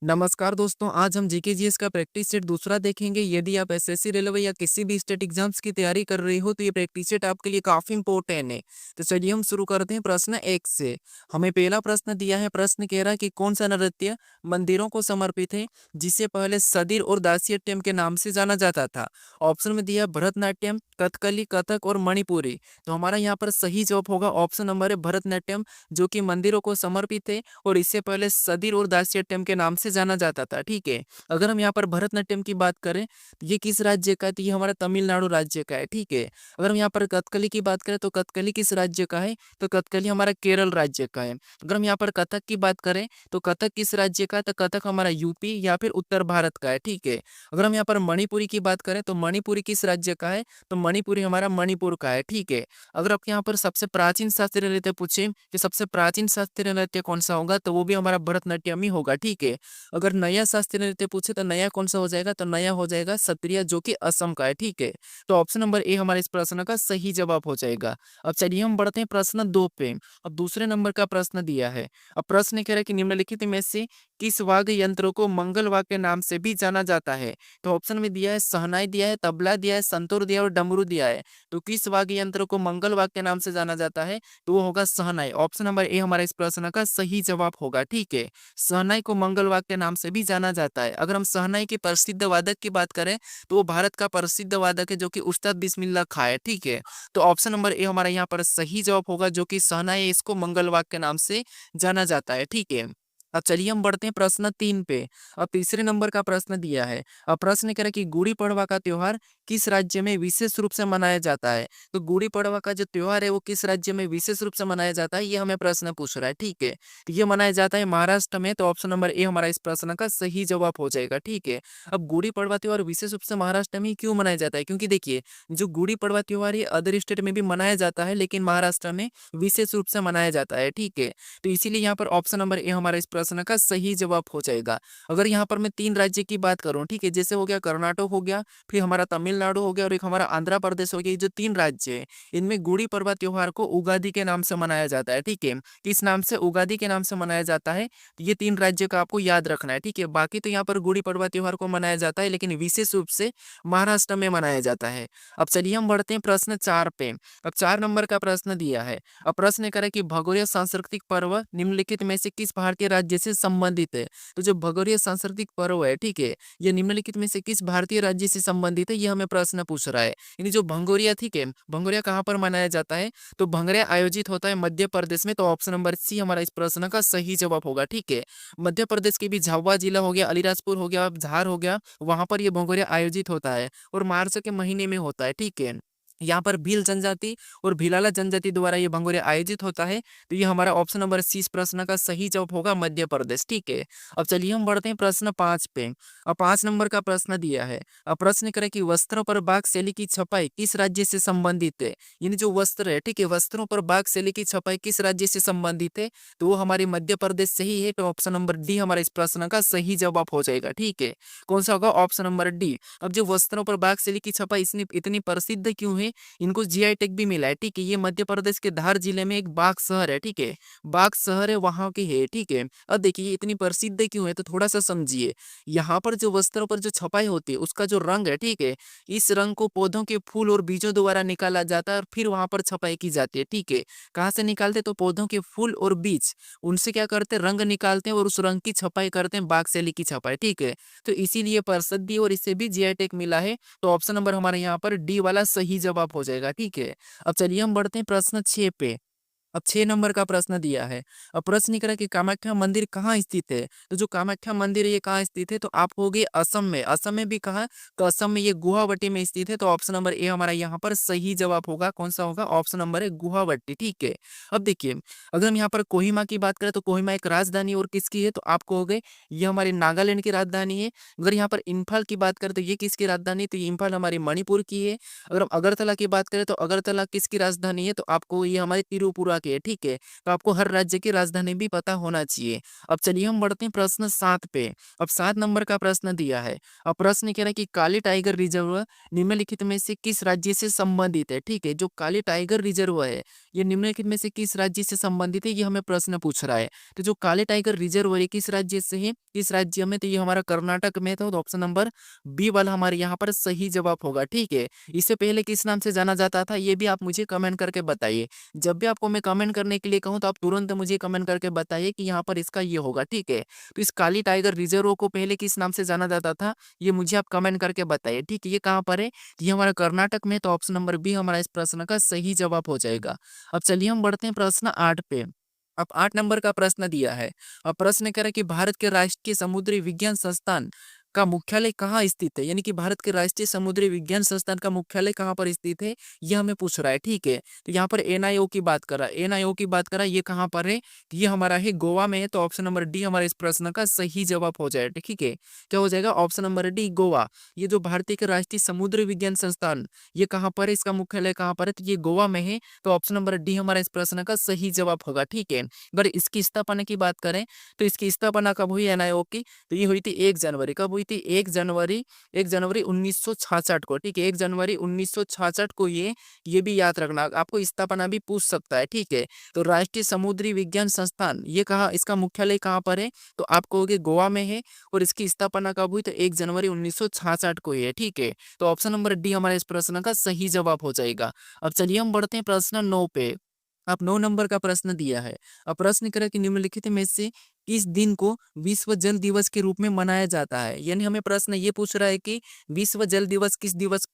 नमस्कार दोस्तों, आज हम जीके जीएस का प्रैक्टिस सेट दूसरा देखेंगे। यदि आप एसएससी रेलवे या किसी भी स्टेट एग्जाम्स की तैयारी कर रहे हो तो ये प्रैक्टिस सेट आपके लिए काफी इंपॉर्टेंट है। तो चलिए हम शुरू करते हैं प्रश्न 1 से। हमें पहला प्रश्न दिया है। प्रश्न कह रहा है कि कौन सा नृत्य मंदिरों को समर्पित है जिसे पहले सदिर और दासियट्यम के नाम से जाना जाता था। ऑप्शन में दिया भरतनाट्यम, कथकली, कथक और मणिपुरी। तो हमारा यहाँ पर सही जवाब होगा ऑप्शन नंबर है भरतनाट्यम, जो कि मंदिरों को समर्पित है और इससे पहले सदिर और दासियट्यम के नाम से जाना जाता था। ठीक है। अगर हम यहाँ पर भरतनाट्यम की बात करें तो ये किस राज्य का है? तो ये हमारा तमिलनाडु राज्य का है। ठीक है। अगर हम यहाँ पर कथकली की बात करें तो कथकली किस राज्य का है? तो कथकली हमारा केरल राज्य का है। अगर हम यहाँ पर कथक की बात करें तो कथक किस राज्य का है? तो कथक हमारा यूपी या फिर उत्तर भारत का है। ठीक है। अगर हम यहाँ पर मणिपुरी की बात करें तो मणिपुरी किस राज्य का है? तो मणिपुरी हमारा मणिपुर का है। ठीक है। अगर आपके यहाँ पर सबसे प्राचीन शास्त्रीय नृत्य पूछे कि सबसे प्राचीन शास्त्रीय नृत्य कौन सा होगा, तो वो भी हमारा भरतनाट्यम ही होगा। ठीक है। अगर नया शास्त्रीय नृत्य पूछे तो नया कौन सा हो जाएगा? तो नया हो जाएगा सत्रिया, जो कि असम का है। ठीक है। तो ऑप्शन नंबर ए हमारे इस प्रश्न का सही जवाब हो जाएगा। अब चलिए हम बढ़ते हैं प्रश्न 2 पे। अब दूसरे नंबर का प्रश्न दिया है। अब प्रश्न कह रहा है कि निम्नलिखित में से किस वाद्य यंत्र को मंगल वाद्य के नाम से भी जाना जाता है? तो ऑप्शन में दिया है शहनाई दिया है, तबला दिया है, संतूर दिया है और डमरू दिया है। तो किस वाद्य यंत्र को मंगल वाद्य के नाम से जाना जाता है? तो वो होगा शहनाई। ऑप्शन नंबर ए हमारा इस प्रश्न का सही जवाब होगा। ठीक है। शहनाई को मंगल वाद्य के नाम से भी जाना जाता है। अगर हम शहनाई के प्रसिद्ध वादक की बात करें तो वो भारत का प्रसिद्ध वादक है, जो कि उस्ताद बिस्मिल्लाह खां है। ठीक है। तो ऑप्शन नंबर ए हमारा यहाँ पर सही जवाब होगा, जो कि शहनाई है, इसको मंगल वाद्य के नाम से जाना जाता है। ठीक है। अब चलिए हम बढ़ते हैं प्रश्न 3 पे। अब तीसरे नंबर का प्रश्न दिया है। अब प्रश्न कह रहा है कि गुड़ी पड़वा का त्योहार किस राज्य में विशेष रूप से मनाया जाता है? तो गुड़ी पड़वा का जो त्योहार है वो किस राज्य में विशेष रूप से मनाया जाता है, ये हमें प्रश्न पूछ रहा है। ठीक है। तो ये मनाया जाता है महाराष्ट्र में। तो ऑप्शन नंबर ए हमारा इस प्रश्न का सही जवाब हो जाएगा। ठीक है। अब गुड़ी पड़वा त्योहार विशेष रूप से महाराष्ट्र में ही क्यों मनाया जाता है? क्योंकि देखिए, जो गुड़ी पड़वा त्योहार ये अदर स्टेट में भी मनाया जाता है, लेकिन महाराष्ट्र में विशेष रूप से मनाया जाता है। ठीक है। तो इसीलिए यहाँ पर ऑप्शन नंबर ए हमारा इस प्रश्न का सही जवाब हो जाएगा। अगर यहाँ पर मैं 3 राज्य की बात करूँ, ठीक है, जैसे हो गया कर्नाटक हो गया, फिर हमारा तमिलनाडु हो गया और एक हमारा आंध्र प्रदेश हो गया, ये जो 3 राज्य है इनमें गुड़ी पड़वा त्योहार को उगादी के नाम से मनाया जाता है। ठीक है। किस नाम से? उगादी के नाम से मनाया जाता है। तो ये 3 राज्य का आपको याद रखना है। ठीक है। बाकी तो यहाँ पर गुड़ी पड़वा त्योहार को मनाया जाता है, लेकिन विशेष रूप से महाराष्ट्र में मनाया जाता है। अब चलिए हम बढ़ते हैं प्रश्न 4 पे। अब 4 नंबर का प्रश्न दिया है। अब प्रश्न करें कि भगोरिया सांस्कृतिक पर्व निम्नलिखित में से किस भारतीय राज्य से संबंधित है? तो जो भगोरिया सांस्कृतिक पर्व है, ठीक है, ये निम्नलिखित में से किस भारतीय राज्य से संबंधित है, ये हमें प्रश्न पूछ रहा है। यानी जो भंगोरिया, ठीक है, भंगोरिया कहाँ पर मनाया जाता है? तो भंगोरिया आयोजित होता है मध्य प्रदेश में। तो ऑप्शन नंबर सी हमारा इस प्रश्न का सही जवाब होगा। ठीक है। मध्य प्रदेश के भी झाबुआ जिला हो गया, अलीराजपुर हो गया, झार हो गया, वहां पर ये भंगोरिया आयोजित होता है और मार्च के महीने में होता है। ठीक है। यहाँ पर भील जनजाति और भिलाला जनजाति द्वारा ये भंगोरिया आयोजित होता है। तो ये हमारा ऑप्शन नंबर सी इस प्रश्न का सही जवाब होगा, मध्य प्रदेश। ठीक है। अब चलिए हम बढ़ते हैं प्रश्न 5 पे। अब 5 नंबर का प्रश्न दिया है। अब प्रश्न करें कि वस्त्रों पर बाघ शैली की छपाई किस राज्य से संबंधित है? यानी जो वस्त्र है, ठीक है, वस्त्रों पर बाघ शैली की छपाई किस राज्य से संबंधित है? तो वो हमारे मध्य प्रदेश से ही है। तो ऑप्शन नंबर डी हमारा इस प्रश्न का सही जवाब हो जाएगा। ठीक है। कौन सा होगा? Option number D. अब जो वस्त्रों पर बाघ शैली की छपाई इतनी प्रसिद्ध क्यों है? इनको जीआई टैग भी मिला है। ठीक है। ये मध्य प्रदेश के धार जिले में एक बाघ शहर है। ठीक है। बाघ शहर है, वहां की है। ठीक है। अब देखिए ये इतनी प्रसिद्ध क्यों है, तो थोड़ा सा समझिए। यहाँ पर जो वस्त्रों पर जो छपाई होती है उसका जो रंग है, ठीक है, इस रंग को पौधों के फूल और बीजों द्वारा निकाला जाता है और फिर वहां पर छपाई की जाती है। ठीक है। कहाँ से निकालते? तो पौधों के फूल और बीज, उनसे क्या करते हैं? रंग निकालते हैं और उस रंग की छपाई करते हैं, बाघ शैली की छपाई। ठीक है। तो इसीलिए प्रसिद्धि और इसे भी जीआई टैग मिला है। तो ऑप्शन नंबर हमारे यहाँ पर डी वाला सही जवाब हो जाएगा। ठीक है। अब चलिए हम बढ़ते हैं प्रश्न 6 पे। अब 6 नंबर का प्रश्न दिया है। अब प्रश्न करा कि कामाख्या मंदिर कहाँ स्थित है? तो जो कामाख्या मंदिर है ये कहाँ स्थित है? तो आप होगे असम में। असम में भी कहाँ? तो असम में ये गुवाहाटी में स्थित है। तो ऑप्शन नंबर ए हमारा यहाँ पर सही जवाब होगा। कौन सा होगा? ऑप्शन नंबर है गुवाहाटी। ठीक है। अब देखिए, अगर हम यहाँ पर कोहिमा की बात करें तो कोहिमा एक राजधानी और किसकी है? तो आपको हो गए ये हमारे नागालैंड की राजधानी है। अगर यहाँ पर इम्फाल की बात करें तो ये किसकी राजधानी? तो ये इम्फाल हमारी मणिपुर की है। अगर हम अगरतला की बात करें तो अगरतला किसकी राजधानी है? तो आपको ये हमारी त्रिपुरा की है, ठीक है। तो आपको हर राज्य की राजधानी भी पता होना चाहिए। अब चलिए हम बढ़ते हैं प्रश्न 7 पे। अब 7 नंबर का प्रश्न दिया है। अब प्रश्न कह रहा है कि काली टाइगर रिजर्व निम्नलिखित में से किस राज्य से संबंधित है, ठीक है। जो काली टाइगर रिजर्व है, ये निम्नलिखित में से किस राज्य से संबंधित है, ये हमें प्रश्न पूछ रहा है। तो जो काली टाइगर रिजर्व है, किस राज्य से है, किस राज्य में, तो ये हमारा कर्नाटक में, तो ऑप्शन नंबर बी वाला हमारे यहाँ पर सही जवाब होगा, ठीक है। इससे पहले किस नाम से जाना जाता था, ये भी आप मुझे कमेंट करके बताइए। जब भी आपको मैं कमेंट करने के लिए कहूँ तो आप तुरंत मुझे कमेंट करके बताइए कि यहाँ पर इसका ये होगा, ठीक है। तो इस काली टाइगर रिजर्व को पहले किस नाम से जाना जाता था, ये मुझे आप कमेंट करके बताइए, ठीक है। ये कहाँ पर है, ये हमारा कर्नाटक में, तो ऑप्शन नंबर बी हमारा इस प्रश्न का सही जवाब हो जाएगा। अब चलिए हम बढ़ते हैं प्रश्न 8 पे। अब 8 नंबर का प्रश्न दिया है। अब प्रश्न कह रहा है कि भारत के राष्ट्रीय समुद्री विज्ञान संस्थान का मुख्यालय कहाँ स्थित है, यानी कि भारत के राष्ट्रीय समुद्री विज्ञान संस्थान का मुख्यालय कहाँ पर स्थित है, ये हमें पूछ रहा है, ठीक है। तो यहाँ पर एनआईओ की बात कर रहा है, एनआईओ की बात कर रहा है, ये कहाँ पर है, ये हमारा है गोवा में है। तो ऑप्शन नंबर डी हमारे इस प्रश्न का सही जवाब हो जाएगा, ठीक है। क्या हो जाएगा, ऑप्शन नंबर डी गोवा। ये जो भारतीय के राष्ट्रीय समुद्री विज्ञान संस्थान, ये कहाँ पर है, इसका मुख्यालय कहाँ पर है, तो ये गोवा में है। तो ऑप्शन नंबर डी हमारा इस प्रश्न का सही जवाब होगा, ठीक है। अगर इसकी स्थापना की बात करें तो इसकी स्थापना कब हुई एनआईओ की, तो ये हुई थी 1 जनवरी। कब हुई थी, 1 जनवरी 1966 को, ठीक है। 1 जनवरी 1966 को ये भी याद रखना, आपको स्थापना भी पूछ सकता है, ठीक है। तो राष्ट्रीय समुद्री विज्ञान संस्थान, ये कहाँ, इसका मुख्यालय कहाँ पर है, तो आप कहोगे गोवा में है। और इसकी स्थापना कब हुई, तो 1 जनवरी 1966 को ही है, ठीक है। तो ऑप्शन नंबर डी हमारे इस प्रश्न का सही जवाब हो जाएगा। अब चलिए हम बढ़ते हैं प्रश्न 9 पे। आप 9 नंबर का प्रश्न दिया है। अब प्रश्न करें कि निम्नलिखित में से किस दिन को विश्व जल दिवस के रूप में मनाया जाता है, यानी हमें प्रश्न ये पूछ रहा है कि विश्व जल दिवस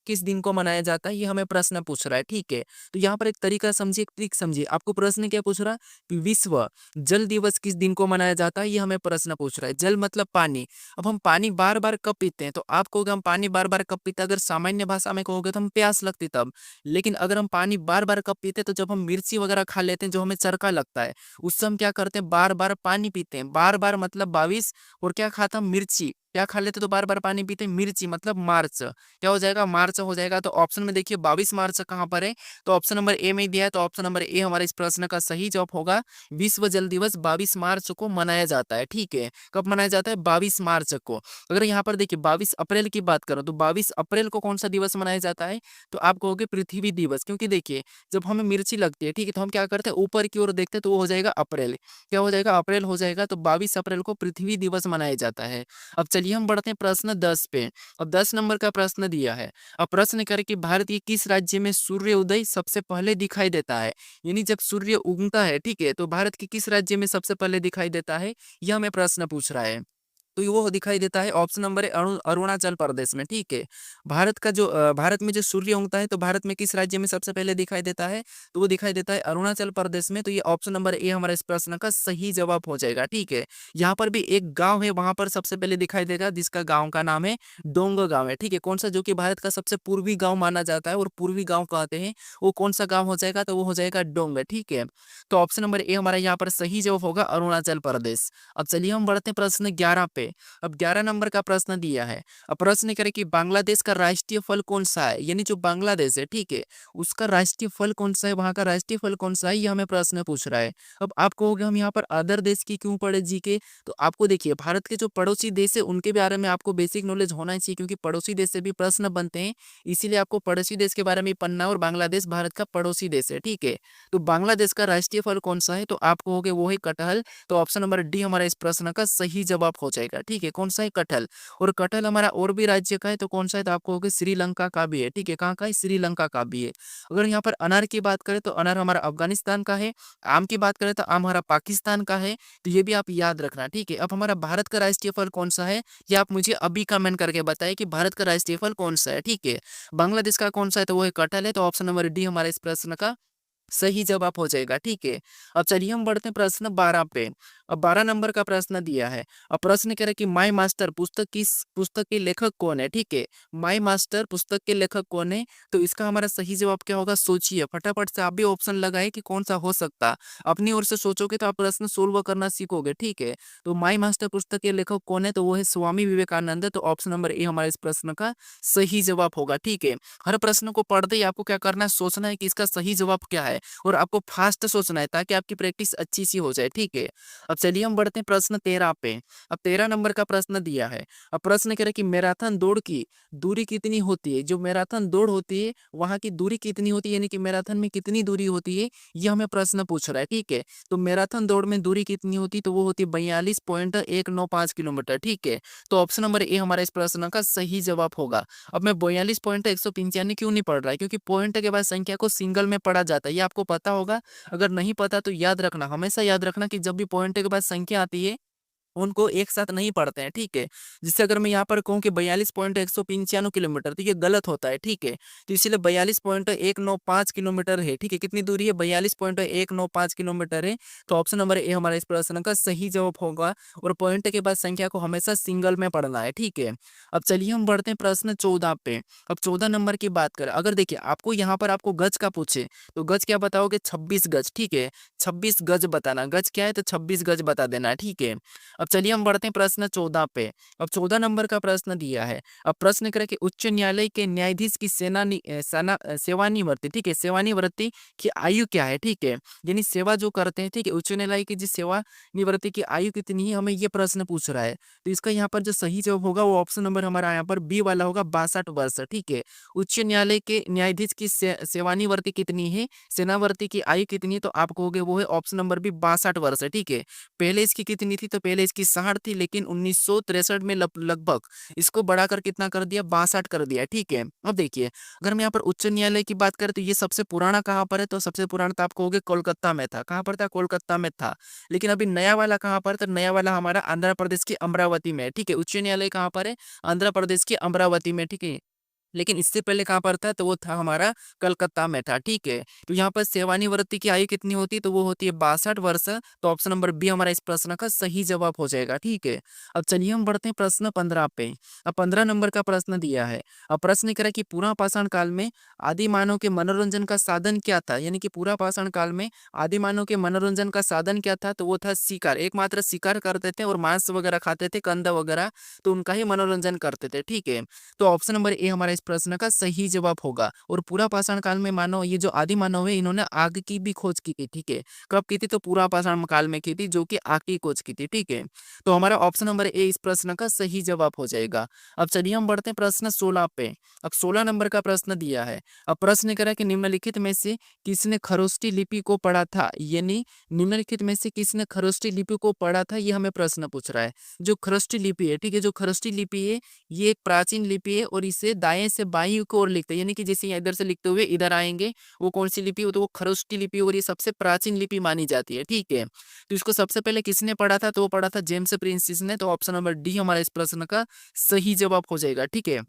किस दिन को मनाया जाता है, ये हमें प्रश्न पूछ रहा है, ठीक है। तो यहाँ पर एक तरीका समझिए, एक ट्रिक समझिए। आपको प्रश्न क्या पूछ रहा है कि विश्व जल दिवस किस दिन को मनाया जाता है, ये हमें प्रश्न पूछ रहा है। जल मतलब पानी। अब हम पानी बार बार कब पीते हैं, तो आप कहोगे हम पानी बार बार कब पीते हैं, अगर सामान्य भाषा में कहोगे तो हम प्यास लगती तब। लेकिन अगर हम पानी बार बार कब पीते हैं, तो जब हम मिर्ची वगैरह खा लेते हैं, जो हमें चरका लगता है, उससे हम क्या करते हैं, बार बार पानी पीते हैं। बार बार मतलब 22, और क्या खाता, मिर्ची, क्या खा लेते तो बार बार पानी पीते, मिर्ची मतलब मार्च। क्या हो जाएगा, मार्च हो जाएगा। तो ऑप्शन में देखिए 22 मार्च कहाँ पर है, तो ऑप्शन नंबर ए में दिया है। तो ऑप्शन नंबर ए हमारे इस प्रश्न का सही जवाब होगा। विश्व जल दिवस 22 मार्च को मनाया जाता है, ठीक है। कब मनाया जाता है, 22 मार्च को। अगर यहाँ पर देखिए 22 अप्रैल की बात करो, तो 22 अप्रैल को कौन सा दिवस मनाया जाता है, तो आप कहोगे पृथ्वी दिवस। क्योंकि देखिए जब हमें मिर्ची लगती है, ठीक है, तो हम क्या करते हैं, ऊपर की ओर देखते हैं, तो वो हो जाएगा अप्रैल। क्या हो जाएगा, अप्रैल हो जाएगा। तो 22 अप्रैल को पृथ्वी दिवस मनाया जाता है। अब चलिए हम बढ़ते हैं प्रश्न 10 पे। अब 10 नंबर का प्रश्न दिया है। अब प्रश्न करे कि भारत के किस राज्य में सूर्य उदय सबसे पहले दिखाई देता है, यानी जब सूर्य उगता है, ठीक है, तो भारत के किस राज्य में सबसे पहले दिखाई देता है, यह हमें प्रश्न पूछ रहा है। तो वो दिखाई देता है, ऑप्शन नंबर है अरुणाचल प्रदेश में, ठीक है। भारत में जो सूर्य उगता है, तो भारत में किस राज्य में सबसे पहले दिखाई देता है, तो वो दिखाई देता है अरुणाचल प्रदेश में। तो ये ऑप्शन नंबर ए हमारे इस प्रश्न का सही जवाब हो जाएगा, ठीक है। यहाँ पर भी एक गांव है, वहां पर सबसे पहले दिखाई देगा, जिसका गांव का नाम है डोंग गांव है, ठीक है। कौन सा, जो कि भारत का सबसे पूर्वी गांव माना जाता है और पूर्वी गांव कहते हैं, वो कौन सा गांव हो जाएगा, तो वो हो जाएगा डोंग, ठीक है। तो ऑप्शन नंबर ए हमारा यहाँ पर सही जवाब होगा अरुणाचल प्रदेश। अब चलिए हम बढ़ते हैं प्रश्न 11 पे। अब 11 नंबर का प्रश्न दिया है। अब प्रश्न करे कि बांग्लादेश का राष्ट्रीय फल कौन सा है, यानी जो बांग्लादेश है, ठीक है, उसका राष्ट्रीय फल कौन सा है, वहां का राष्ट्रीय फल कौन सा है, ये हमें प्रश्न पूछ रहा है। अब आप कहोगे हम यहाँ पर अदर देश की क्यों पढ़े जीके, तो आपको देखिए भारत के जो पड़ोसी देश है उनके बारे में आपको बेसिक नॉलेज होना ही चाहिए, क्योंकि पड़ोसी देश से भी प्रश्न बनते हैं, इसीलिए आपको पड़ोसी देश के बारे में पढ़ना है। और बांग्लादेश भारत का पड़ोसी देश है, ठीक है। तो बांग्लादेश का राष्ट्रीय फल कौन सा है, तो आप कहोगे वो है कटहल। तो ऑप्शन नंबर डी हमारा इस प्रश्न का सही जवाब हो जाएगा, ठीक है। कौन सा है, कटहल। और कटहल हमारा और भी राज्य का है, तो कौन सा है, तो आपको कहोगे श्रीलंका का भी है, ठीक है। कहाँ का है, श्रीलंका का भी है। अगर यहाँ पर अनार की बात करें, तो अनार हमारा अफगानिस्तान का है। आम की बात करें तो आम हमारा पाकिस्तान का है। तो ये भी आप याद रखना, ठीक है। अब हमारा भारत का राष्ट्रीय फल कौन सा है, ये आप मुझे अभी कमेंट करके बताएं कि भारत का राष्ट्रीय फल कौन सा है, ठीक है। बांग्लादेश का कौन सा है, तो वो है कटहल है। तो ऑप्शन नंबर डी हमारे इस प्रश्न का सही जवाब हो जाएगा, ठीक है। अब चलिए हम बढ़ते हैं प्रश्न 12 पे। अब 12 नंबर का प्रश्न दिया है। अब प्रश्न कह रहा है कि माई मास्टर पुस्तक के लेखक कौन है, ठीक है। माई मास्टर पुस्तक के लेखक कौन है, तो इसका हमारा सही जवाब क्या होगा, सोचिए फटाफट से। आप भी ऑप्शन लगाए कि कौन सा हो सकता है, अपनी ओर से सोचोगे तो आप प्रश्न सोल्व करना सीखोगे, ठीक है। तो माई मास्टर पुस्तक के लेखक कौन है, तो वो है स्वामी विवेकानंद। तो ऑप्शन नंबर ए हमारे इस प्रश्न का सही जवाब होगा, ठीक है। हर प्रश्न को पढ़ते ही आपको क्या करना है, सोचना है कि इसका सही जवाब क्या है। है और आपको फास्ट सोचना है ताकि आपकी प्रैक्टिस अच्छी सी हो जाए, ठीक है। अब चलिए हम बढ़ते हैं प्रश्न 13 पे। अब 13 नंबर का प्रश्न दिया है। अब प्रश्न कह रहा है कि मैराथन दौड़ की दूरी कितनी होती है? जो मैराथन दौड़ होती है वहाँ की दूरी कितनी होती है, यानी कि मैराथन में कितनी दूरी होती है, ये हमें प्रश्न पूछ रहा है, ठीक है। तो मैराथन दौड़ में दूरी कितनी होती है, तो वो होती है 42.195 किलोमीटर, ठीक है। तो ऑप्शन नंबर ए हमारा इस प्रश्न का सही जवाब होगा। अब मैं 42.195 क्यों नहीं पढ़ रहा है, क्योंकि पॉइंट के बाद संख्या को सिंगल में पढ़ा जाता है, ये आपको पता होगा। अगर नहीं पता तो याद रखना, हमेशा याद रखना कि जब भी पॉइंट के बाद संख्या आती है उनको एक साथ नहीं पढ़ते हैं, ठीक है। जिससे अगर मैं यहाँ पर कहूँ कि 42.195 किलोमीटर तो ये गलत होता है, ठीक है। तो इसलिए 42.195 किलोमीटर है, ठीक है। कितनी दूरी है? 42.195 किलोमीटर है। तो ऑप्शन नंबर ए हमारा इस प्रश्न का सही जवाब होगा और पॉइंट के बाद संख्या को हमेशा सिंगल में पढ़ना है, ठीक है। अब चलिए हम बढ़ते हैं प्रश्न 14 पे। अब 14 नंबर की बात करें, अगर देखिए आपको यहाँ पर आपको गज का पूछे तो गज क्या बताओगे? 26 गज, ठीक है। 26 गज बताना, गज क्या है तो 26 गज बता देना है, ठीक है। अब चलिए हम बढ़ते हैं प्रश्न 14 पे। अब 14 नंबर का प्रश्न दिया है। अब प्रश्न करें कि उच्च न्यायालय के न्यायाधीश की सेवानिवृत्ति, ठीक है, सेवानिवृत्ति की आयु क्या है, ठीक है। यानी सेवा जो करते हैं, ठीक है, उच्च न्यायालय की जो सेवानिवृत्ति की आयु कितनी है, हमें ये प्रश्न पूछ रहा है। तो इसका यहाँ पर जो सही जवाब होगा वो ऑप्शन नंबर हमारा यहाँ पर बी वाला होगा, 62 वर्ष, ठीक है। उच्च न्यायालय के न्यायाधीश की सेवानिवृत्ति कितनी है, सेनावर्ती की आयु कितनी है, तो आप कहोगे वो है ऑप्शन नंबर बी, 62 वर्ष है, ठीक है। पहले इसकी कितनी थी, तो पहले इसकी 60 थी, लेकिन 1963 में लगभग इसको बढ़ाकर कितना कर दिया, 62 कर दिया, ठीक है। अब देखिए अगर हम यहाँ पर उच्च न्यायालय की बात करें तो ये सबसे पुराना कहाँ पर है, तो सबसे पुराना तो आप कहोगे कोलकाता में था। कहाँ पर था? कोलकाता में था। लेकिन अभी नया वाला कहाँ पर? तो नया वाला हमारा आंध्र प्रदेश के अमरावती में है, ठीक है। उच्च न्यायालय कहाँ पर है? आंध्र प्रदेश के अमरावती में, ठीक है। लेकिन इससे पहले कहाँ पर था, तो वो था हमारा कलकत्ता में था, ठीक है। तो यहाँ पर सेवानिवृत्ति की आयु कितनी होती है, तो वो होती है 62 वर्ष। तो ऑप्शन नंबर बी हमारा इस प्रश्न का सही जवाब हो जाएगा, ठीक है। अब चलिए हम बढ़ते हैं प्रश्न 15 पे। अब 15 नंबर का प्रश्न दिया है। अब प्रश्न कह रहा है कि पूरा पाषाण काल में आदि मानव के मनोरंजन का साधन क्या था, यानी कि पूरा पाषाण काल में आदि मानव के मनोरंजन का साधन क्या था, तो वो था शिकार। एकमात्र शिकार करते थे और मांस वगैरह खाते थे, कंद वगैरह, तो उनका ही मनोरंजन करते थे, ठीक है। तो ऑप्शन नंबर ए हमारा इस प्रश्न का सही जवाब होगा। और पूरा पाषाण काल में मानव, ये जो आदि मानव है, इन्होंने आग की भी खोज की थी, ठीक है। कब की थी? तो पूरा पाषाण काल में की थी, जो कि आग की खोज की थी, ठीक है। तो हमारा ऑप्शन नंबर ए इस प्रश्न का सही जवाब हो जाएगा। अब चलिए हम बढ़ते हैं प्रश्न 16 पे। अब 16 नंबर का प्रश्न दिया है। अब प्रश्न कह रहा है कि निम्नलिखित में से किसने खरोष्टी लिपि को पढ़ा था, यानी निम्नलिखित में से किसने खरोष्टी लिपि को पढ़ा था, ये हमें प्रश्न पूछ रहा है। जो खरोष्टी लिपि है, ठीक है, जो खरोष्टी लिपि है ये एक प्राचीन लिपि है और इसे दाएं से बाईं की ओर लिखते हैं, यानी कि जैसे इधर से लिखते हुए इधर आएंगे, वो कौन सी लिपि हो, तो वो खरोष्टी लिपि और ये सबसे प्राचीन लिपि मानी जाती है, ठीक है। तो इसको सबसे पहले किसने पढ़ा था, तो वो पढ़ा था जेम्स प्रिंसेस ने। तो ऑप्शन नंबर डी हमारा इस प्रश्न का सही जवाब हो जाएगा, ठीक है।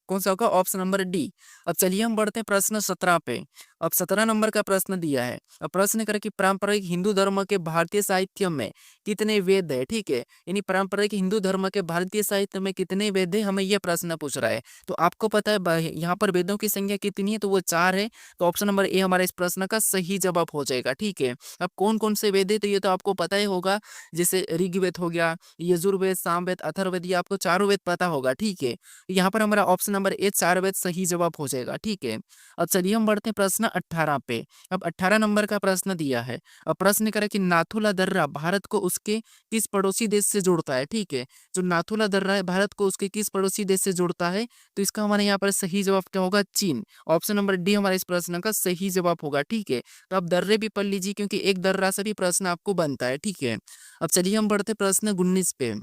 कौन सा होगा? Option number D. अब चलिए हम बढ़ते हैं प्रश्न 17 पे। अब 17 नंबर का प्रश्न दिया है। अब प्रश्न करें कि पारंपरिक हिंदू धर्म के भारतीय साहित्य में कितने वेद है, ठीक है। यानी पारंपरिक हिंदू धर्म के भारतीय साहित्य में कितने वेद है, हमें यह प्रश्न पूछ रहा है। तो आपको पता है यहाँ पर वेदों की संख्या कितनी है, तो वो 4 है। तो ऑप्शन नंबर ए हमारा इस प्रश्न का सही जवाब हो जाएगा, ठीक है। अब कौन कौन से वेद है, तो ये तो आपको पता ही होगा। जैसे ऋग्वेद हो गया, यजुर्वेद, सामवेद, अथर्ववेद, ये आपको चारों वेद पता होगा, ठीक है। यहाँ पर हमारा ऑप्शन नंबर ए 4 वेद सही जवाब हो जाएगा, ठीक है। अब चलिए हम बढ़ते हैं प्रश्न 18 पे। अब 18 नंबर का प्रश्न दिया है। अब प्रश्न करें कि नाथुला दर्रा भारत को उसके किस पड़ोसी देश से जोड़ता है, ठीक है। जो नाथुला दर्रा है भारत को उसके किस पड़ोसी देश से जोड़ता है, तो इसका हमारे यहाँ पर सही जवाब क्या होगा? चीन। ऑप्शन नंबर डी हमारे इस प्रश्न का सही जवाब होगा, ठीक है। तो आप दर्रे भी पढ़ लीजिए क्योंकि एक दर्रा से भी प्रश्न आपको बनता है, ठीक है। अब चलिए हम बढ़ते प्रश्न 19 पे।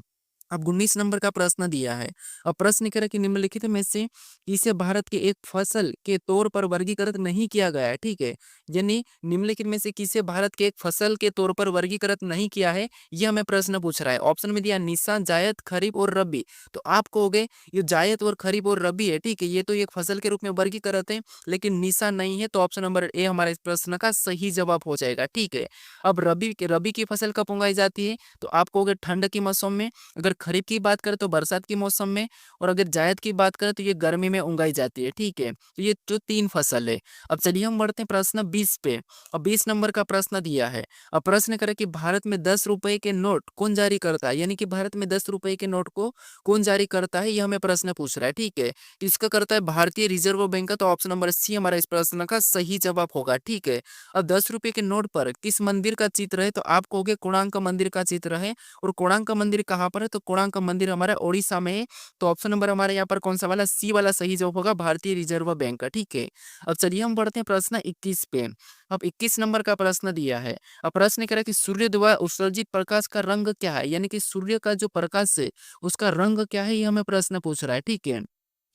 अब 19 नंबर का प्रश्न दिया है। अब प्रश्न कह रहा है कि निम्नलिखित में से इसे भारत के एक फसल के तौर पर वर्गीकृत नहीं किया गया है, ठीक है। यानी निम्नलिखित में से किसे भारत के एक फसल के तौर पर वर्गीकृत नहीं किया है, यह हमें प्रश्न पूछ रहा है। ऑप्शन में दिया निशा, जायद, खरीफ और रबी। तो आप कहोगे ये जायद और खरीफ और रबी है, ठीक है, ये तो एक फसल के रूप में वर्गीकृत है, लेकिन निशा नहीं है। तो ऑप्शन नंबर ए हमारे इस प्रश्न का सही जवाब हो जाएगा, ठीक है। अब रबी की फसल कब उगाई जाती है, तो आप कहोगे ठंड के मौसम में। अगर खरीफ की बात करें तो बरसात के मौसम में, और अगर जायद की बात करें तो ये गर्मी में उगाई जाती है। ठीक है, तो ये जो 3 फसल है। अब चलिए हम बढ़ते हैं प्रश्न 20 पे। अब 20 नंबर का प्रश्न दिया है। अब प्रश्न करें कि भारत में 10 रुपए के नोट कौन जारी करता है, यानी कि भारत में 10 रुपए के नोट को कौन जारी करता है, ये हमें प्रश्न पूछ रहा है। ठीक है, तो इसका करता है भारतीय रिजर्व बैंक का, तो ऑप्शन नंबर सी हमारा इस प्रश्न का सही जवाब होगा। ठीक है, अब 10 रुपए के नोट पर किस मंदिर का चित्र है, तो आप कहोगे कोणार्क मंदिर का चित्र है। और कोणार्क मंदिर कहाँ पर है, तो कोणार्क मंदिर हमारा ओडिशा में है। तो ऑप्शन नंबर हमारे यहाँ पर कौन सा वाला, सी वाला सही जवाब होगा, भारतीय रिजर्व बैंक का। ठीक है, अब चलिए हम बढ़ते हैं प्रश्न 21 पे। अब 21 नंबर का प्रश्न दिया है। अब प्रश्न कह रहा है कि सूर्य द्वारा उत्सर्जित प्रकाश का रंग क्या है, यानी कि सूर्य का जो प्रकाश है उसका रंग क्या है, ये हमें प्रश्न पूछ रहा है। ठीक है,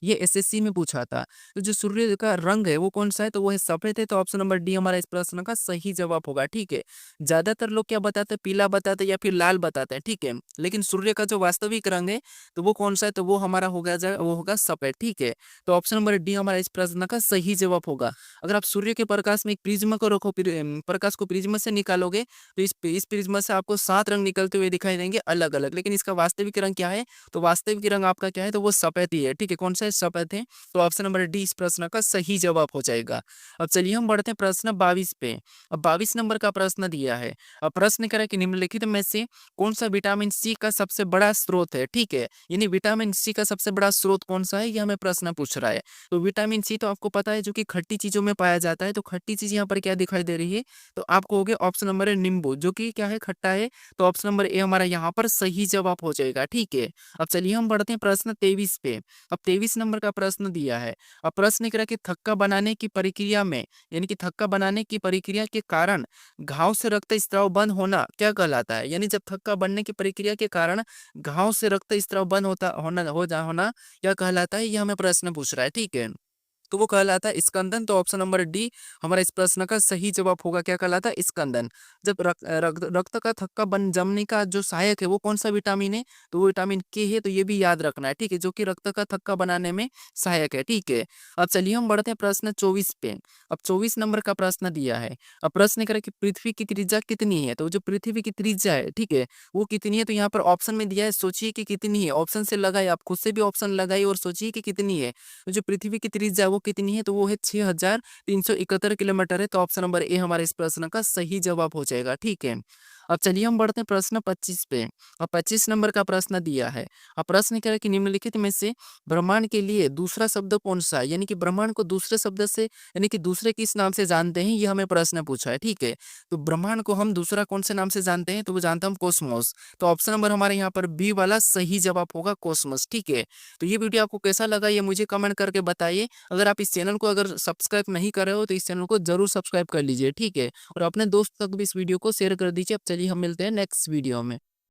ये एसएससी में पूछा था। तो जो सूर्य का रंग है वो कौन सा है, तो वो है सफेद है। तो ऑप्शन नंबर डी हमारा इस प्रश्न का सही जवाब होगा। ठीक है, ज्यादातर लोग क्या बताते हैं, पीला बताते हैं या फिर लाल बताते हैं। ठीक है, लेकिन सूर्य का जो वास्तविक रंग है तो वो कौन सा है, तो वो हमारा होगा वो होगा सफेद। ठीक है, तो ऑप्शन नंबर डी हमारा इस प्रश्न का सही जवाब होगा। अगर आप सूर्य के प्रकाश में एक प्रिज्म को रखो, प्रकाश को प्रिज्म से निकालोगे तो इस प्रिज्म से आपको 7 रंग निकलते हुए दिखाई देंगे अलग अलग, लेकिन इसका वास्तविक रंग क्या है, तो वास्तविक रंग आपका क्या है, तो वो सफेद ही है। ठीक है, कौन सा है, सफेद है। तो ऑप्शन नंबर डी इस प्रश्न का सही जवाब हो जाएगा। अब चलिए हम बढ़ते हैं प्रश्न 22 पे। अब 22 नंबर का प्रश्न दिया है। अब प्रश्न कह रहा है कि निम्नलिखित में से कौन सा विटामिन सी का सबसे बड़ा स्रोत है। ठीक है, यानी विटामिन सी का सबसे बड़ा स्रोत कौन सा है, ये हमें प्रश्न पूछ रहा है। तो विटामिन सी तो आपको पता है जो कि खट्टी चीजों में पाया जाता है। तो खट्टी चीज यहाँ पर क्या दिखाई दे रही है, तो आपको हो गया ऑप्शन नंबर है नींबू, जो कि क्या है, खट्टा है। तो ऑप्शन नंबर ए हमारा यहाँ पर सही जवाब हो जाएगा। ठीक है, अब चलिए हम बढ़ते हैं प्रश्न 23 पे। अब 23 नंबर का प्रश्न दिया है। अब प्रश्न कह रहा है कि थक्का बनाने की प्रक्रिया में, यानी कि थक्का बनाने की प्रक्रिया के कारण घाव से रक्त स्त्राव बंद होना क्या कहलाता है, यानी जब थक्का बनने की प्रक्रिया के कारण घाव से रक्त स्त्राव बंद होना क्या कहलाता है, ये हमें प्रश्न पूछ रहा है। ठीक है, तो वो कहलाता है स्कंदन। तो ऑप्शन नंबर डी हमारा इस प्रश्न का सही जवाब होगा, क्या कहलाता है, स्कंदन। जब रक्त का थक्का बन जमने का जो सहायक है वो कौन सा विटामिन है, तो वो विटामिन के है। तो ये भी याद रखना है। ठीक है, जो कि रक्त का थक्का बनाने में सहायक है। ठीक है, अब चलिए हम बढ़ते हैं प्रश्न 24 पे। अब 24 नंबर का प्रश्न दिया है। अब प्रश्न करें कि पृथ्वी की त्रिज्या कितनी है, तो जो पृथ्वी की त्रिज्या है, ठीक है, वो कितनी है, तो यहाँ पर ऑप्शन में दिया है, सोचिए कि कितनी है। ऑप्शन से लगाए, आप खुद से भी ऑप्शन लगाइए और सोचिए कि कितनी है। तो जो पृथ्वी की त्रिज्या है वो कितनी है, तो वो है 6371 किलोमीटर है। तो ऑप्शन नंबर ए हमारे इस प्रश्न का सही जवाब हो जाएगा। ठीक है, अब चलिए हम बढ़ते हैं प्रश्न 25 पे। अब 25 नंबर का प्रश्न दिया है। अब प्रश्न क्या है कि निम्नलिखित में से ब्रह्मांड के लिए दूसरा शब्द कौन सा है, यानी कि ब्रह्मांड को दूसरे शब्द से, यानी कि दूसरे किस नाम से जानते हैं, ये हमें प्रश्न पूछा है। ठीक है, तो ब्रह्मांड को हम दूसरा कौन से नाम से जानते हैं, तो वो जानते हैं हम कोस्मोस। तो ऑप्शन नंबर हमारे यहाँ पर बी वाला सही जवाब होगा, कोस्मोस। ठीक है, तो ये वीडियो आपको कैसा लगा ये मुझे कमेंट करके बताइए। अगर आप इस चैनल को अगर सब्सक्राइब नहीं कर रहे हो तो इस चैनल को जरूर सब्सक्राइब कर लीजिए। ठीक है, और अपने दोस्त तक भी इस वीडियो को शेयर कर दीजिए। अब चलिए हम मिलते हैं नेक्स्ट वीडियो में।